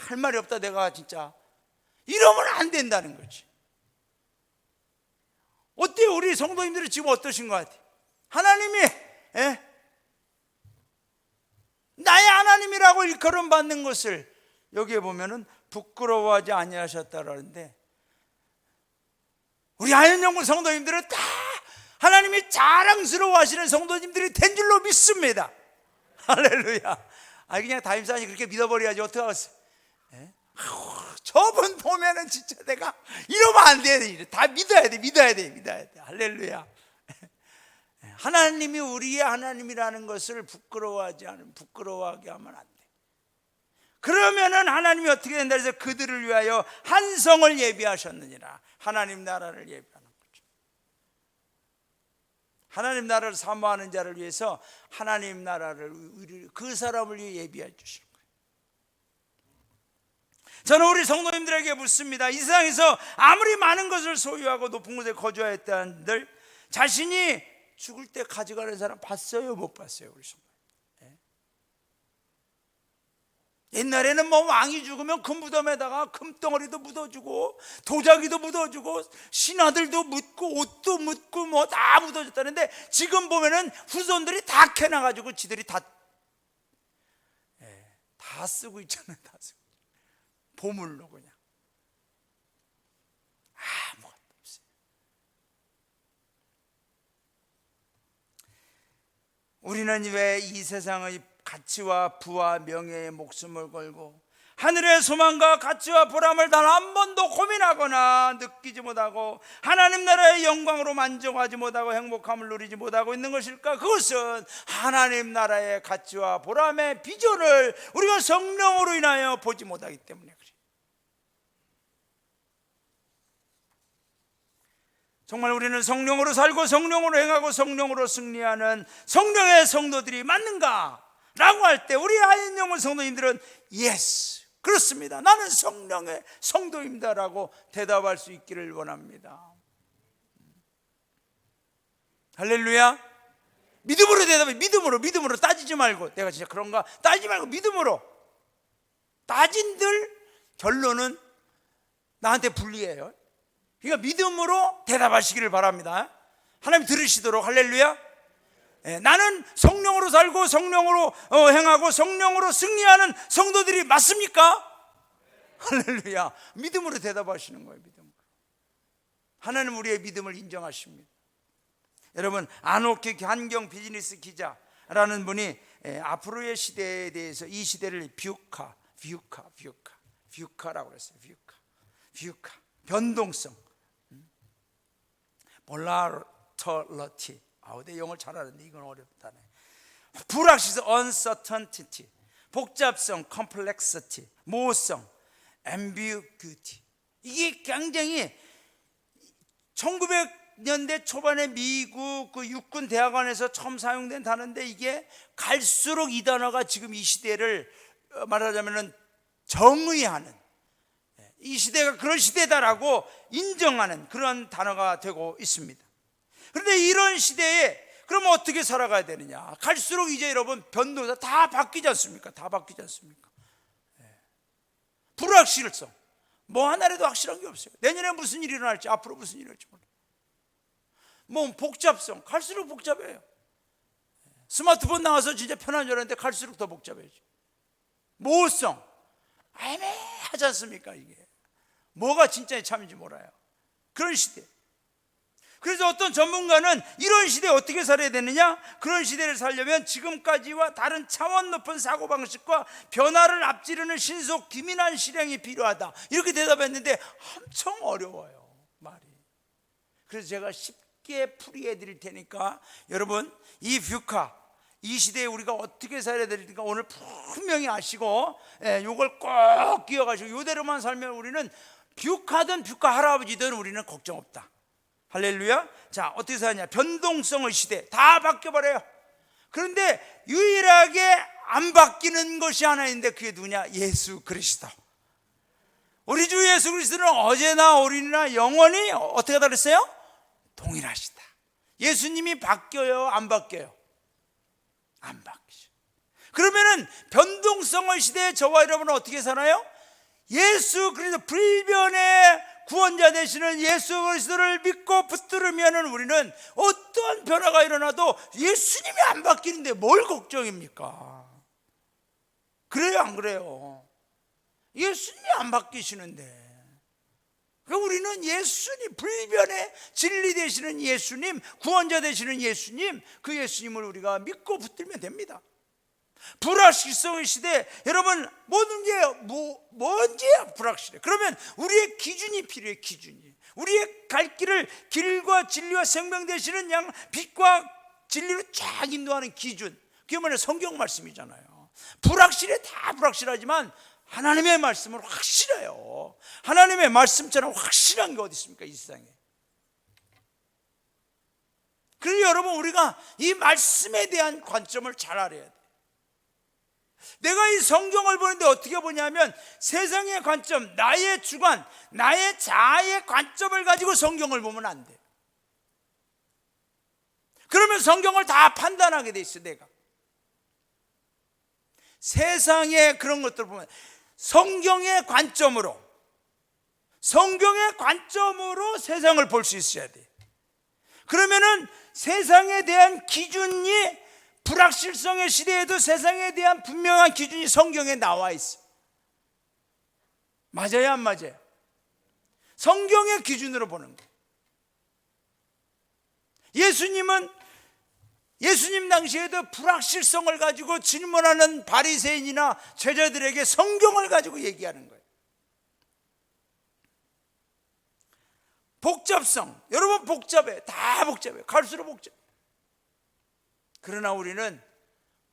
할 말이 없다 내가 진짜. 이러면 안 된다는 거지. 어때요? 우리 성도님들이 지금 어떠신 것 같아요? 하나님이 나의 하나님이라고 일컬음 받는 것을 여기에 보면은 부끄러워하지 아니하셨다라는데, 우리 하연영분 성도님들은 다 하나님이 자랑스러워하시는 성도님들이 된 줄로 믿습니다. 할렐루야. 그냥 담임사님 그렇게 믿어버려야지 어떡하겠어요? 저분 보면은 진짜 내가 이러면 안 돼. 다 믿어야 돼. 할렐루야. 하나님이 우리의 하나님이라는 것을 부끄러워하게 하면 안 돼. 그러면은 하나님이 어떻게 된다 해서 그들을 위하여 한 성을 예비하셨느니라. 하나님 나라를 예비하는 거죠. 하나님 나라를 사모하는 자를 위해서 하나님 나라를, 그 사람을 위해 예비해 주시는 거예요. 저는 우리 성도님들에게 묻습니다. 이 세상에서 아무리 많은 것을 소유하고 높은 곳에 거주하였다 한들 자신이 죽을 때 가져가는 사람 봤어요? 못 봤어요? 우리 성도. 옛날에는 뭐 왕이 죽으면 금무덤에다가 금덩어리도 묻어주고 도자기도 묻어주고 신하들도 묻고 옷도 묻고 뭐 다 묻어줬다는데, 지금 보면은 후손들이 다 캐나가지고 지들이 다 쓰고 있잖아요. 다 쓰고. 보물로 그냥 아무것도 없어요. 우리는 왜 이 세상의 가치와 부와 명예에 목숨을 걸고 하늘의 소망과 가치와 보람을 단 한 번도 고민하거나 느끼지 못하고 하나님 나라의 영광으로 만족하지 못하고 행복함을 누리지 못하고 있는 것일까? 그것은 하나님 나라의 가치와 보람의 비전을 우리가 성령으로 인하여 보지 못하기 때문에 그래요. 정말 우리는 성령으로 살고 성령으로 행하고 성령으로 승리하는 성령의 성도들이 맞는가? 라고 할 때 우리 아인영혼 성도님들은 예스, 그렇습니다, 나는 성령의 성도입니다 라고 대답할 수 있기를 원합니다. 할렐루야. 믿음으로 대답해. 믿음으로 따지지 말고, 내가 진짜 그런가 따지지 말고 믿음으로. 따진들 결론은 나한테 불리해요. 그러니까 믿음으로 대답하시기를 바랍니다. 하나님 들으시도록. 할렐루야. 나는 성령으로 살고 성령으로 행하고 성령으로 승리하는 성도들이 맞습니까? 할렐루야. 믿음으로 대답하시는 거예요. 믿음으로. 하나님 우리의 믿음을 인정하십니다. 여러분, 아노키 환경 비즈니스 기자라는 분이 앞으로의 시대에 대해서 이 시대를 뷰카라고 그랬어요. 뷰카 변동성, 볼라tility. 내 영어를 잘하는데 이건 어렵다네. 불확실성, uncertainty, 복잡성, complexity, 모호성, ambiguity. 이게 굉장히 1900년대 초반에 미국 그 육군 대학원에서 처음 사용된 단어인데, 이게 갈수록 이 단어가 지금 이 시대를 말하자면 정의하는, 이 시대가 그런 시대다라고 인정하는 그런 단어가 되고 있습니다. 그런데 이런 시대에 그러면 어떻게 살아가야 되느냐? 갈수록 이제 여러분 변동사 다 바뀌지 않습니까? 다 바뀌지 않습니까? 불확실성, 뭐 하나라도 확실한 게 없어요. 내년에 무슨 일이 일어날지, 앞으로 무슨 일이 일어날지 몰라요. 뭐 복잡성, 갈수록 복잡해요. 스마트폰 나와서 진짜 편한 줄 알았는데 갈수록 더 복잡해져. 모호성, 애매하지 않습니까? 이게 뭐가 진짜의 참인지 몰라요. 그런 시대. 그래서 어떤 전문가는 이런 시대에 어떻게 살아야 되느냐? 그런 시대를 살려면 지금까지와 다른 차원 높은 사고방식과 변화를 앞지르는 신속 기민한 실행이 필요하다, 이렇게 대답했는데 엄청 어려워요, 말이. 그래서 제가 쉽게 풀이해 드릴 테니까 여러분, 이 뷰카, 이 시대에 우리가 어떻게 살아야 될까 오늘 분명히 아시고, 이걸 꼭 기억하시고 이대로만 살면 우리는 뷰카든 뷰카 할아버지든 우리는 걱정 없다. 할렐루야. 자, 어떻게 사냐? 변동성의 시대, 다 바뀌어버려요. 그런데 유일하게 안 바뀌는 것이 하나 있는데 그게 누구냐? 예수 그리스도. 우리 주 예수 그리스도는 어제나 오늘이나 영원히 어떻게 하다 그랬어요? 동일하시다. 예수님이 바뀌어요? 안 바뀌어요? 안 바뀌죠. 그러면은 변동성의 시대에 저와 여러분은 어떻게 살아요? 예수 그리스도 불변의 구원자 되시는 예수 그리스도를 믿고 붙들으면 우리는 어떠한 변화가 일어나도 예수님이 안 바뀌는데 뭘 걱정입니까? 그래요, 안 그래요? 예수님이 안 바뀌시는데. 그러니까 우리는 예수님, 불변의 진리 되시는 예수님, 구원자 되시는 예수님, 그 예수님을 우리가 믿고 붙들면 됩니다. 불확실성의 시대, 여러분 모든 게 뭔지야 불확실해. 그러면 우리의 기준이 필요해. 기준이, 우리의 갈 길을 길과 진리와 생명 되시는 양 빛과 진리로 쫙 인도하는 기준, 그게 뭐냐? 성경 말씀이잖아요. 불확실해, 다 불확실하지만 하나님의 말씀은 확실해요. 하나님의 말씀처럼 확실한 게 어디 있습니까, 이 세상에. 그래서 여러분, 우리가 이 말씀에 대한 관점을 잘 알아야 돼. 내가 이 성경을 보는데 어떻게 보냐면 세상의 관점, 나의 주관, 나의 자아의 관점을 가지고 성경을 보면 안 돼. 그러면 성경을 다 판단하게 돼 있어. 내가 세상의 그런 것들을 보면 성경의 관점으로 세상을 볼 수 있어야 돼. 그러면은 세상에 대한 기준이, 불확실성의 시대에도 세상에 대한 분명한 기준이 성경에 나와 있어. 맞아요, 안 맞아요? 성경의 기준으로 보는 거예요. 예수님 당시에도 불확실성을 가지고 질문하는 바리새인이나 제자들에게 성경을 가지고 얘기하는 거예요. 복잡성, 여러분 복잡해, 다 복잡해, 갈수록 복잡해. 그러나 우리는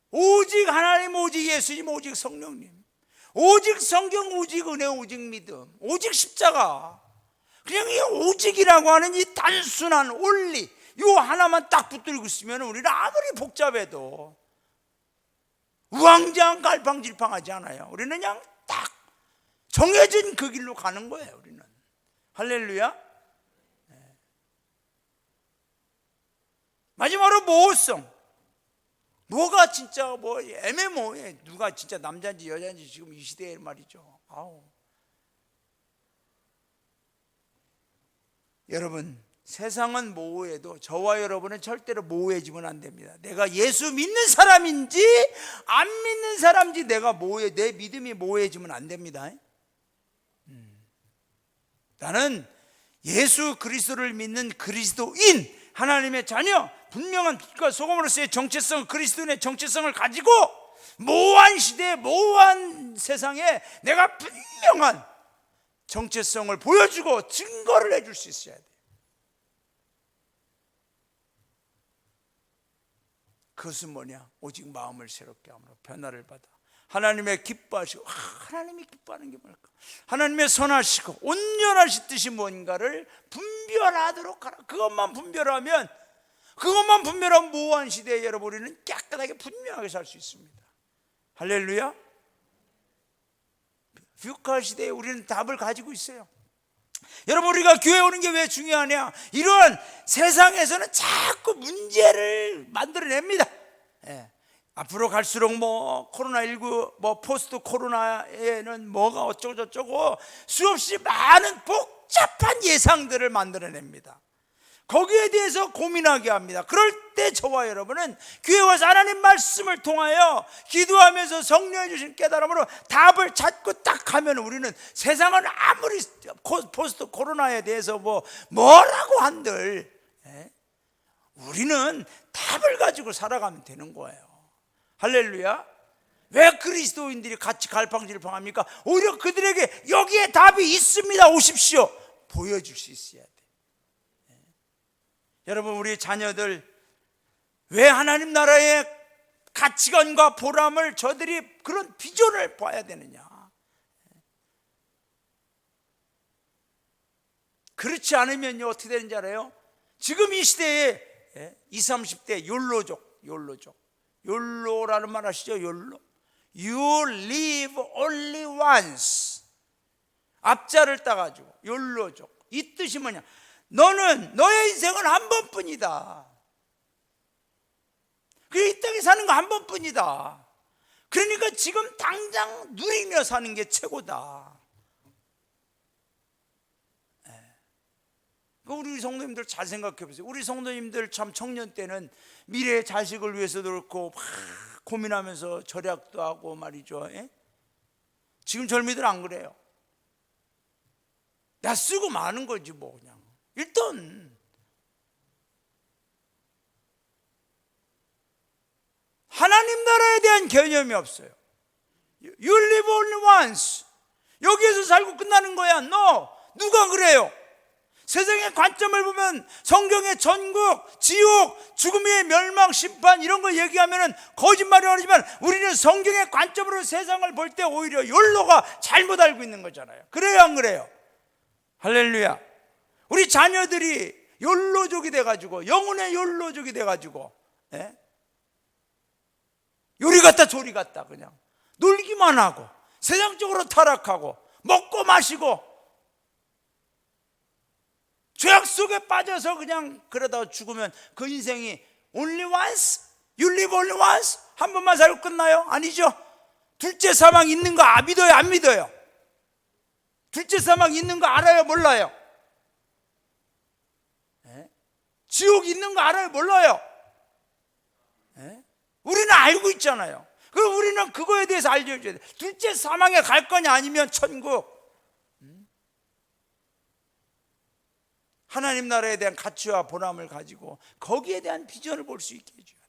오직 하나님, 오직 예수님, 오직 성령님, 오직 성경, 오직 은혜, 오직 믿음, 오직 십자가, 그냥 이 오직이라고 하는 이 단순한 원리, 요 하나만 딱 붙들고 있으면 우리는 아무리 복잡해도 우왕좌왕 갈팡질팡하지 않아요. 우리는 그냥 딱 정해진 그 길로 가는 거예요. 우리는. 할렐루야. 마지막으로 모호성. 뭐가 진짜 뭐 애매모호해. 누가 진짜 남자인지 여자인지 지금 이 시대에 말이죠. 아우. 여러분, 세상은 모호해도 저와 여러분은 절대로 모호해지면 안 됩니다. 내가 예수 믿는 사람인지 안 믿는 사람인지 내 믿음이 모호해지면 안 됩니다. 나는 예수 그리스도를 믿는 그리스도인, 하나님의 자녀, 분명한 빛과 소금으로서의 정체성, 그리스도인의 정체성을 가지고 모호한 시대에, 모호한 세상에 내가 분명한 정체성을 보여주고 증거를 해줄 수 있어야 돼. 그것은 뭐냐? 오직 마음을 새롭게 함으로 변화를 받아 하나님의 기뻐하시고, 하나님이 기뻐하는 게 뭘까? 하나님의 선하시고 온전하신 뜻이 뭔가를 분별하도록 하라. 그것만 분별하면 모호한 시대에 여러분 우리는 깨끗하게 분명하게 살 수 있습니다. 할렐루야. 비옥한 시대에 우리는 답을 가지고 있어요. 여러분, 우리가 교회 오는 게 왜 중요하냐? 이러한 세상에서는 자꾸 문제를 만들어냅니다. 앞으로 갈수록 뭐 코로나19, 뭐 포스트 코로나에는 뭐가 어쩌고 저쩌고 수없이 많은 복잡한 예상들을 만들어냅니다. 거기에 대해서 고민하게 합니다. 그럴 때 저와 여러분은 교회 와서 하나님 말씀을 통하여 기도하면서 성령이 주신 깨달음으로 답을 찾고 딱 하면 우리는 세상은 아무리 포스트 코로나에 대해서 뭐라고 한들 우리는 답을 가지고 살아가면 되는 거예요. 할렐루야. 왜 그리스도인들이 같이 갈팡질팡합니까? 오히려 그들에게 여기에 답이 있습니다, 오십시오, 보여줄 수 있어야 돼. 여러분, 우리 자녀들 왜 하나님 나라의 가치관과 보람을 저들이 그런 비전을 봐야 되느냐? 그렇지 않으면요 어떻게 되는지 알아요? 지금 이 시대에 20, 30대 욜로라는 말 아시죠? 욜로. You live only once. 앞자를 따가지고 욜로족. 이 뜻이 뭐냐? 너의 인생은 한 번뿐이다. 이 땅에 사는 거 한 번뿐이다. 그러니까 지금 당장 누리며 사는 게 최고다. 우리 성도님들 잘 생각해 보세요. 우리 성도님들 참 청년 때는 미래의 자식을 위해서도 그렇고 막 고민하면서 절약도 하고 말이죠. 지금 젊이들 안 그래요. 나 쓰고 마는 거지 뭐. 그냥 일단 하나님 나라에 대한 개념이 없어요. You live only once. 여기에서 살고 끝나는 거야. No. 누가 그래요? 세상의 관점을 보면 성경의 전국, 지옥, 죽음의 멸망, 심판 이런 거 얘기하면 거짓말이 아니지만 우리는 성경의 관점으로 세상을 볼 때 오히려 욜로가 잘못 알고 있는 거잖아요. 그래요, 안 그래요? 할렐루야. 우리 자녀들이 욜로족이 돼가지고, 영혼의 욜로족이 돼가지고 요리 갔다 조리 갔다 그냥 놀기만 하고 세상적으로 타락하고 먹고 마시고 죄악 속에 빠져서 그냥 그러다 죽으면 그 인생이 only once? You live only once? 한 번만 살고 끝나요? 아니죠. 둘째 사망 있는 거 믿어요, 안 믿어요? 둘째 사망 있는 거 알아요, 몰라요? 지옥 있는 거 알아요, 몰라요? 우리는 알고 있잖아요. 그럼 우리는 그거에 대해서 알려줘야 돼. 둘째 사망에 갈 거냐 아니면 천국. 하나님 나라에 대한 가치와 보람을 가지고 거기에 대한 비전을 볼 수 있게 해줘야 돼.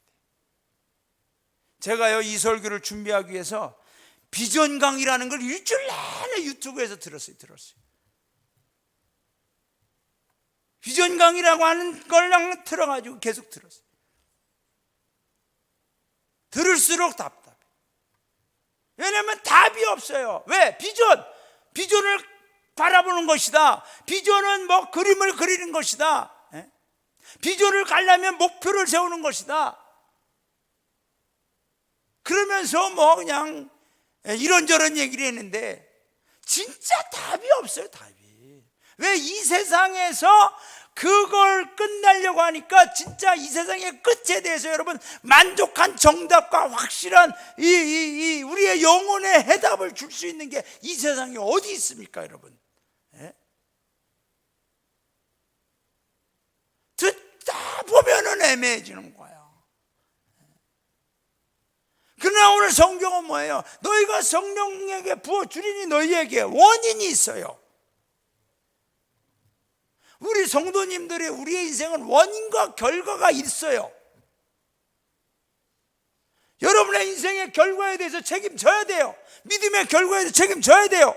제가요 이 설교를 준비하기 위해서 비전 강의라는 걸 일주일 내내 유튜브에서 들었어요. 비전 강의라고 하는 걸 그냥 틀어가지고 계속 들었어요. 들을수록 답답해. 왜냐하면 답이 없어요. 왜? 비전을 바라보는 것이다. 비전은 뭐 그림을 그리는 것이다. 비전을 가려면 목표를 세우는 것이다. 그러면서 뭐 그냥 이런저런 얘기를 했는데 진짜 답이 없어요. 답이. 왜 이 세상에서 그걸 끝내려고 하니까 진짜 이 세상의 끝에 대해서 여러분 만족한 정답과 확실한 우리의 영혼의 해답을 줄 수 있는 게 이 세상에 어디 있습니까, 여러분? 듣다 보면은 애매해지는 거예요. 그러나 오늘 성경은 뭐예요? 너희가 성령에게 부어주리니 너희에게 원인이 있어요. 우리 성도님들의 우리의 인생은 원인과 결과가 있어요. 여러분의 인생의 결과에 대해서 책임져야 돼요. 믿음의 결과에 대해서 책임져야 돼요.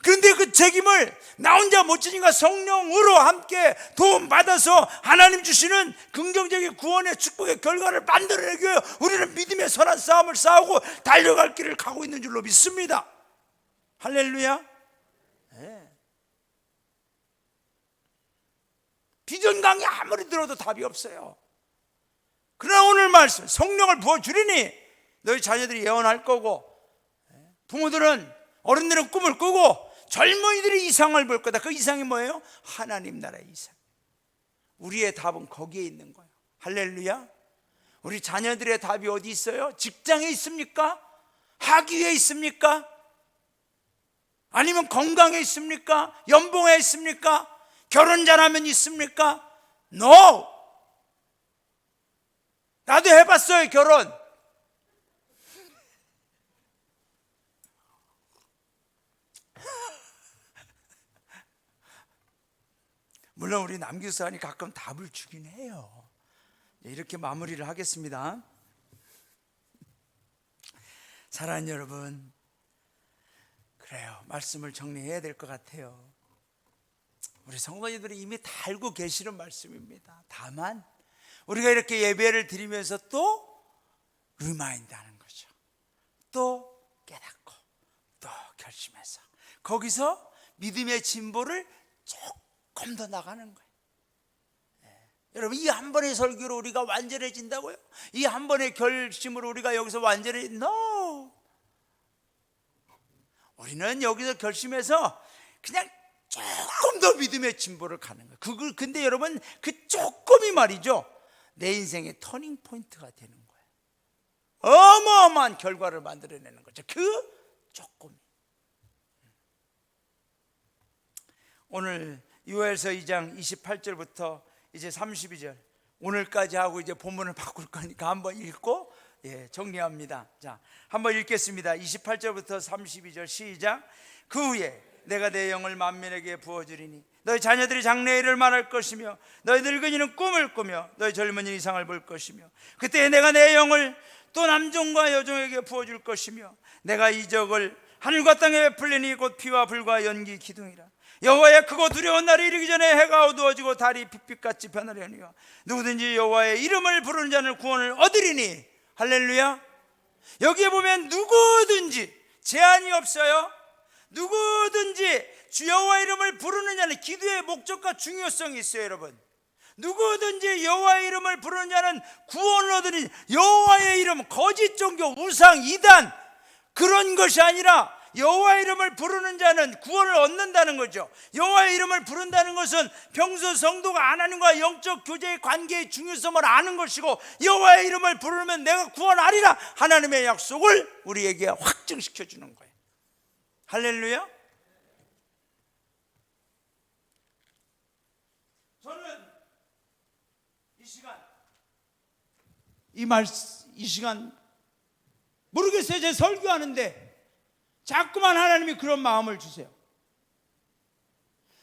그런데 그 책임을 나 혼자 못 지니까 성령으로 함께 도움받아서 하나님 주시는 긍정적인 구원의 축복의 결과를 만들어내기 위해 우리는 믿음의 선한 싸움을 싸우고 달려갈 길을 가고 있는 줄로 믿습니다. 할렐루야. 네. 비전 강의 아무리 들어도 답이 없어요. 그러나 오늘 말씀 성령을 부어주리니 너희 자녀들이 예언할 거고, 부모들은 어른들은 꿈을 꾸고 젊은이들이 이상을 볼 거다. 그 이상이 뭐예요? 하나님 나라의 이상. 우리의 답은 거기에 있는 거예요. 할렐루야. 우리 자녀들의 답이 어디 있어요? 직장에 있습니까? 학위에 있습니까? 아니면 건강에 있습니까? 연봉에 있습니까? 결혼 잘하면 있습니까? No! 나도 해봤어요, 결혼. 물론 우리 남교사님 가끔 답을 주긴 해요. 이렇게 마무리를 하겠습니다. 사랑하는 여러분, 그래요. 말씀을 정리해야 될 것 같아요. 우리 성도님들이 이미 다 알고 계시는 말씀입니다. 다만 우리가 이렇게 예배를 드리면서 또 리마인드하는 거죠. 또 깨닫고 또 결심해서 거기서 믿음의 진보를 조금 더 나가는 거예요. 여러분, 이 한 번의 설교로 우리가 완전해진다고요? 이 한 번의 결심으로 우리가 여기서 No! 우리는 여기서 결심해서 그냥 조금 더 믿음의 진보를 가는 거예요. 근데 여러분, 그 조금이 말이죠, 내 인생의 터닝 포인트가 되는 거예요. 어마어마한 결과를 만들어내는 거죠. 그 조금이. 오늘 요엘서 2장 28절부터 이제 32절 오늘까지 하고 이제 본문을 바꿀 거니까 한번 읽고 정리합니다. 자, 한번 읽겠습니다. 28절부터 32절 시작. 그 후에 내가 내 영을 만민에게 부어주리니 너희 자녀들이 장래일을 말할 것이며 너희 늙은이는 꿈을 꾸며 너희 젊은이 이상을 볼 것이며 그때 내가 내 영을 또 남종과 여종에게 부어줄 것이며 내가 이적을 하늘과 땅에 베풀리니 곧 피와 불과 연기 기둥이라. 여호와의 크고 두려운 날이 이르기 전에 해가 어두워지고 달이 빛빛같이 변하려니와 누구든지 여호와의 이름을 부르는 자는 구원을 얻으리니. 할렐루야. 여기에 보면 누구든지 제한이 없어요. 누구든지 주 여호와 이름을 부르는 자는 기도의 목적과 중요성이 있어요. 여러분, 누구든지 여호와의 이름을 부르는 자는 구원을 얻으니. 여호와의 이름, 거짓 종교, 우상, 이단 그런 것이 아니라 여호와의 이름을 부르는 자는 구원을 얻는다는 거죠. 여호와의 이름을 부른다는 것은 평소 성도가 하나님과 영적 교제의 관계의 중요성을 아는 것이고, 여호와의 이름을 부르면 내가 구원하리라 하나님의 약속을 우리에게 확증시켜 주는 거예요. 할렐루야. 저는 이 시간 모르겠어요. 제 설교하는데 자꾸만 하나님이 그런 마음을 주세요.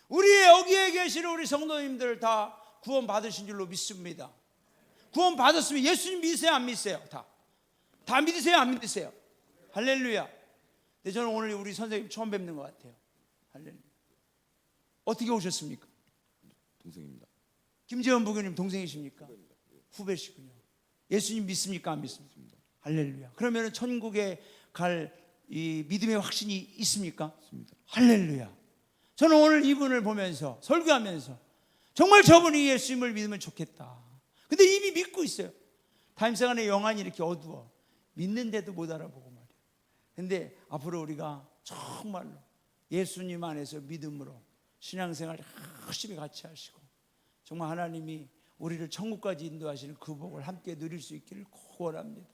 우리 여기에 계시는 우리 성도님들 다 구원 받으신 줄로 믿습니다. 구원 받았으면 예수님 믿으세요, 안 믿으세요? 다 믿으세요, 안 믿으세요? 할렐루야. 근데 저는 오늘 우리 선생님 처음 뵙는 것 같아요. 할렐루야. 어떻게 오셨습니까? 동생입니다. 김재원 부교님 동생이십니까? 후배시군요. 예수님 믿습니까, 안 믿습니까? 할렐루야. 그러면 천국에 갈 이 믿음의 확신이 있습니까? 할렐루야. 저는 오늘 이분을 보면서 설교하면서 정말 저분이 예수님을 믿으면 좋겠다. 근데 이미 믿고 있어요. 타임스 안에 영안이 이렇게 어두워. 믿는데도 못 알아보고 말이에요. 근데 앞으로 우리가 정말로 예수님 안에서 믿음으로 신앙생활 열심히 같이 하시고 정말 하나님이 우리를 천국까지 인도하시는 그 복을 함께 누릴 수 있기를 원합니다.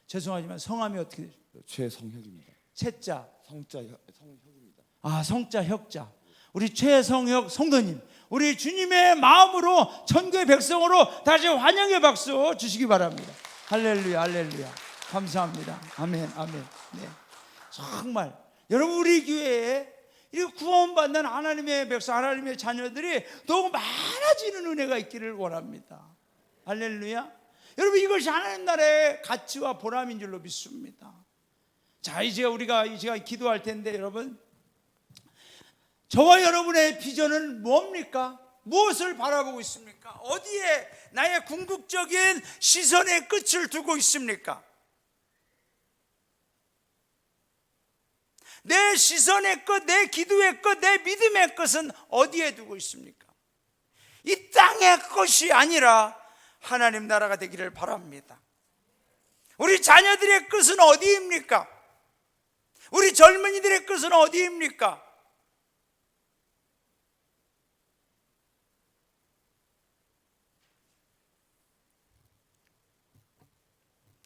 죄송하지만 성함이 어떻게 되죠? 최성혁입니다. 채자 성혁입니다. 성자 혁자. 우리 최성혁 성도님, 우리 주님의 마음으로 천국의 백성으로 다시 환영의 박수 주시기 바랍니다. 할렐루야, 할렐루야. 감사합니다. 아멘, 아멘. 네. 정말 여러분 우리 교회에 이렇게 구원받는 하나님의 백성, 하나님의 자녀들이 더욱 많아지는 은혜가 있기를 원합니다. 할렐루야. 여러분 이것이 하나님 나라의 가치와 보람인 줄로 믿습니다. 자, 이제 우리가 이 시간 기도할 텐데 여러분, 저와 여러분의 비전은 뭡니까? 무엇을 바라보고 있습니까? 어디에 나의 궁극적인 시선의 끝을 두고 있습니까? 내 시선의 끝, 내 기도의 끝, 내 믿음의 끝은 어디에 두고 있습니까? 이 땅의 것이 아니라 하나님 나라가 되기를 바랍니다. 우리 자녀들의 끝은 어디입니까? 우리 젊은이들의 끝은 어디입니까?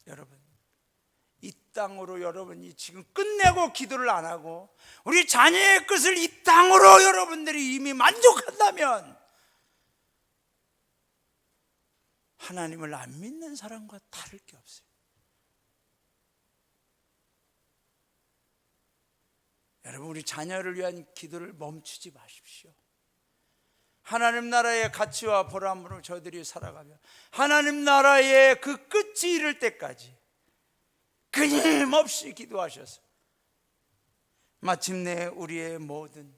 여러분, 이 땅으로 여러분이 지금 끝내고 기도를 안 하고 우리 자녀의 끝을 이 땅으로 여러분들이 이미 만족한다면 하나님을 안 믿는 사람과 다를 게 없어요. 여러분, 우리 자녀를 위한 기도를 멈추지 마십시오. 하나님 나라의 가치와 보람으로 저들이 살아가며 하나님 나라의 그 끝이 이를 때까지 끊임없이 기도하셔서 마침내 우리의 모든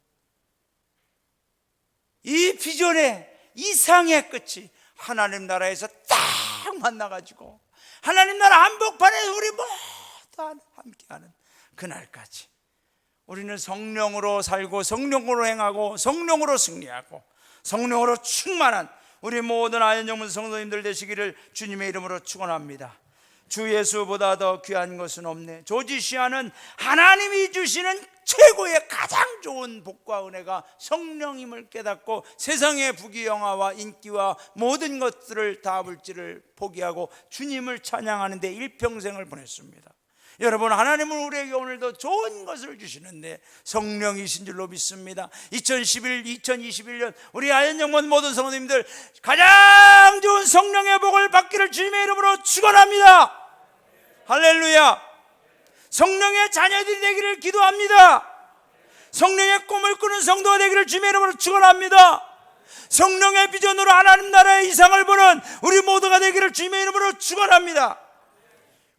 이 비전의 이상의 끝이 하나님 나라에서 딱 만나가지고 하나님 나라 한복판에서 우리 모두 함께하는 그날까지 우리는 성령으로 살고 성령으로 행하고 성령으로 승리하고 성령으로 충만한 우리 모든 아현정문 성도님들 되시기를 주님의 이름으로 축원합니다. 주 예수보다 더 귀한 것은 없네. 조지시아는 하나님이 주시는 최고의 가장 좋은 복과 은혜가 성령임을 깨닫고 세상의 부귀영화와 인기와 모든 것들을 다 물질을 포기하고 주님을 찬양하는 데 일평생을 보냈습니다. 여러분, 하나님은 우리에게 오늘도 좋은 것을 주시는데 성령이신 줄로 믿습니다. 2021년 우리 아현정문 모든 성도님들 가장 좋은 성령의 복을 받기를 주님의 이름으로 축원합니다. 할렐루야. 성령의 자녀들이 되기를 기도합니다. 성령의 꿈을 꾸는 성도가 되기를 주님의 이름으로 축원합니다. 성령의 비전으로 하나님 나라의 이상을 보는 우리 모두가 되기를 주님의 이름으로 축원합니다.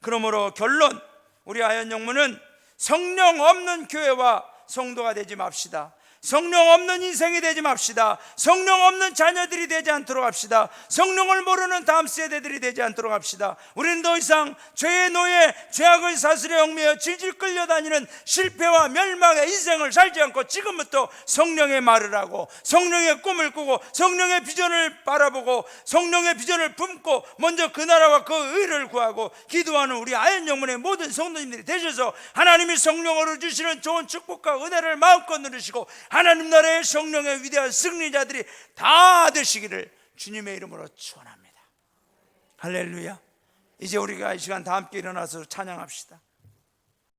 그러므로 결론, 우리 아현영문은 성령 없는 교회와 성도가 되지 맙시다. 성령 없는 인생이 되지 맙시다. 성령 없는 자녀들이 되지 않도록 합시다. 성령을 모르는 다음 세대들이 되지 않도록 합시다. 우리는 더 이상 죄의 노예, 죄악의 사슬에 얽매여 질질 끌려다니는 실패와 멸망의 인생을 살지 않고 지금부터 성령의 말을 하고 성령의 꿈을 꾸고 성령의 비전을 바라보고 성령의 비전을 품고 먼저 그 나라와 그 의를 구하고 기도하는 우리 아현영문의 모든 성도님들이 되셔서 하나님이 성령으로 주시는 좋은 축복과 은혜를 마음껏 누리시고 하나님 나라의 성령의 위대한 승리자들이 다 되시기를 주님의 이름으로 축원합니다. 할렐루야. 이제 우리가 이 시간 다 함께 일어나서 찬양합시다.